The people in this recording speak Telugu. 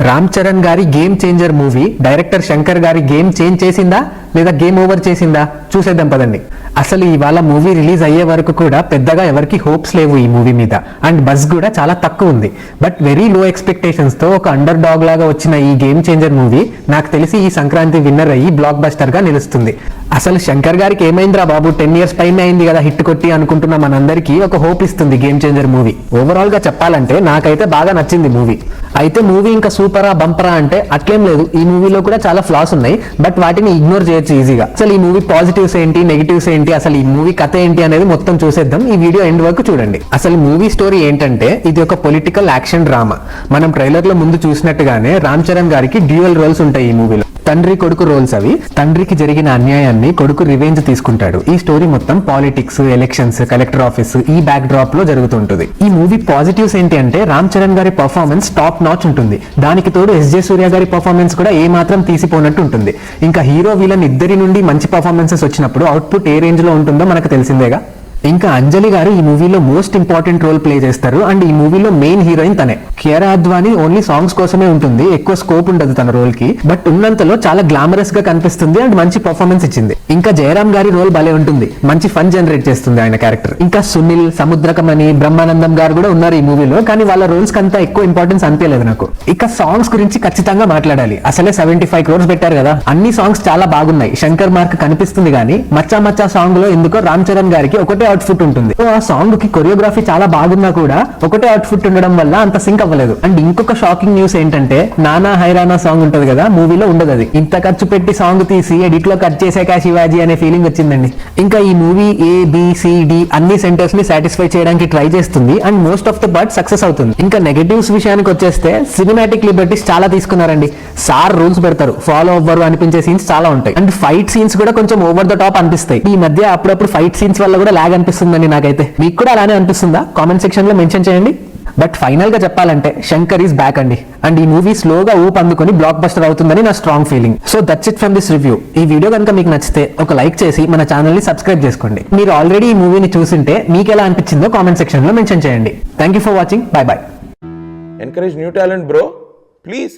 రామ్ చరణ్ గారి game changer movie director Shankar గారి గేమ్ చేంజ్ చేసిందా లేదా గేమ్ ఓవర్ చేసిందా చూసేద్దాం పదండి. అసలు ఇవాళ మూవీ రిలీజ్ అయ్యే వరకు కూడా పెద్దగా ఎవరికి హోప్స్ లేవు ఈ మూవీ మీద, అండ్ బజ్ కూడా చాలా తక్కువ ఉంది. బట్ వెరీ లో ఎక్స్పెక్టేషన్స్ తో ఒక అండర్ డాగ్ లాగా వచ్చిన ఈ గేమ్ చేంజర్ మూవీ నాకు తెలిసి ఈ సంక్రాంతి విన్నర్ అయ్యి బ్లాక్ బస్టర్ గా నిలుస్తుంది. అసలు శంకర్ గారికి ఏమైందిరా బాబు, 10 years పైన అయింది కదా హిట్ కొట్టి అనుకుంటున్న మనందరికీ ఒక హోప్ ఇస్తుంది గేమ్ చేంజర్ మూవీ. ఓవరాల్ గా చెప్పాలంటే నాకైతే బాగా నచ్చింది మూవీ. అయితే మూవీ ఇంకా సూపరా బంపరా అంటే అట్లేం లేదు, ఈ మూవీలో కూడా చాలా ఫ్లాస్ ఉన్నాయి, బట్ వాటిని ఇగ్నోర్ చేయొచ్చు ఈజీగా. అసలు ఈ మూవీ పాజిటివ్స్ ఏంటి, నెగిటివ్స్ ఏంటి, అసలు ఈ మూవీ కథ ఏంటి అనేది మొత్తం చూసేద్దాం. ఈ వీడియో ఎండ్ వరకు చూడండి. అసలు మూవీ స్టోరీ ఏంటంటే ఇది ఒక పొలిటికల్ యాక్షన్ డ్రామా. మనం ట్రైలర్ లో ముందు చూసినట్టుగానే రామ్ చరణ్ గారికి డ్యూయల్ రోల్స్ ఉంటాయి ఈ మూవీలో. తండ్రి కొడుకు రోల్స్ అవి. తండ్రికి జరిగిన అన్యాయాన్ని కొడుకు రివెంజ్ తీసుకుంటాడు. ఈ స్టోరీ మొత్తం పాలిటిక్స్, ఎలక్షన్స్, కలెక్టర్ ఆఫీస్ ఈ బ్యాక్ డ్రాప్ లో జరుగుతుంటుంది. ఈ మూవీ పాజిటివ్స్ ఏంటి అంటే రామ్ చరణ్ గారి పర్ఫార్మెన్స్ టాప్ నాచ్ ఉంటుంది. దానికి తోడు ఎస్జే సూర్య గారి పర్ఫార్మెన్స్ కూడా ఏ మాత్రం తీసిపోనట్టు ఉంటుంది. ఇంకా హీరో విలన్ ఇద్దరి నుండి మంచి పర్ఫార్మెన్సెస్ వచ్చినప్పుడు అవుట్పుట్ ఏ రేంజ్ లో ఉంటుందో మనకు తెలిసిందేగా. ఇంకా అంజలి గారు ఈ మూవీలో మోస్ట్ ఇంపార్టెంట్ రోల్ ప్లే చేస్తారు, అండ్ ఈ మూవీలో మెయిన్ హీరోయిన్ తనే. కియారా అద్వానీ ఓన్లీ సాంగ్స్ కోసమే ఉంటుంది, ఎక్కువ స్కోప్ ఉండదు తన రోల్ కి, బట్ ఉన్నంతలో చాలా గ్లామరస్ గా కనిపిస్తుంది అండ్ మంచి పర్ఫార్మెన్స్ ఇచ్చింది. ఇంకా జయరామ్ గారి రోల్ భలే ఉంటుంది, మంచి ఫన్ జనరేట్ చేస్తుంది ఆయన క్యారెక్టర్. ఇంకా సునీల్, సముద్రకమణి, బ్రహ్మానందం గారు కూడా ఉన్నారు ఈ మూవీలో, కానీ వాళ్ళ రోల్స్ కంతా ఎక్కువ ఇంపార్టెన్స్ అనిపించలేదు నాకు. ఇక సాంగ్స్ గురించి ఖచ్చితంగా మాట్లాడాలి. అసలే 75 crores పెట్టారు కదా, అన్ని సాంగ్స్ చాలా బాగున్నాయి. శంకర్ మార్క్ కనిపిస్తుంది కానీ మచ్చా మచ్చా సాంగ్ లో ఎందుకో రామ్ చరణ్ గారికి ఒకటే అవుట్ఫుట్ ఉంటుంది. ఆ సాంగ్ కి కొరియోగ్రఫీ చాలా బాగున్నా కూడా ఒకటే అవుట్ఫుట్ ఉండడం వల్ల అంత సింక్ అవ్వలేదు. అండ్ ఇంకొక షాకింగ్ న్యూస్ ఏంటంటే నానా హైరానా సాంగ్ ఉంటది కదా, మూవీలో ఉండదు. అది ఇంత ఖర్చు పెట్టి సాంగ్ తీసి ఎడిట్ లో కట్ చేసాక శివాజీ అనే ఫీలింగ్ వచ్చిందండి. ఇంకా ఈ మూవీ ABCD అన్ని సెంటర్స్ ని సాటిస్ఫై చేయడానికి ట్రై చేస్తుంది and most of the part success అవుతుంది. ఇంకా నెగటివ్స్ విషయానికి వచ్చేస్తే సినిమాటిక్ లిబర్టీస్ చాలా తీసుకున్నారండి. సార్ రూల్స్ పెడతారు, ఫాలో అవ్వరు అనిపించే సీన్స్ చాలా ఉంటాయి. అండ్ ఫైట్ సీన్స్ కూడా కొంచెం ఓవర్ ద టాప్ అనిపిస్తాయి. ఈ మధ్య అప్పుడప్పుడు ఫైట్ సీన్స్ వల్ల కూడా లాగ్ అనిపిస్తుందండి నాకైతే. మీకు కూడా అలానే అనిపిస్తుందా? కామెంట్ సెక్షన్ లో మెన్షన్ చేయండి. బట్ ఫైనల్ గా చెప్పాలంటే శంకర్ ఈస్ బ్యాక్ అండి, అండ్ ఈ మూవీ స్లోగా ఊపు అందుకొని బ్లాక్ బస్టర్ అవుతుందని నా strong feeling. So that's it from this review. ఈ వీడియో కనుక మీకు నచ్చితే ఒక లైక్ చేసి మన ఛానల్ ని సబ్స్క్రైబ్ చేసుకోండి. మీరు ఆల్రెడీ ఈ మూవీని చూసింటే మీకు ఎలా అనిపించిందో కామెంట్ సెక్షన్ లో మెన్షన్ చేయండి. Thank you for watching. By by. Encourage new talent, bro. Please.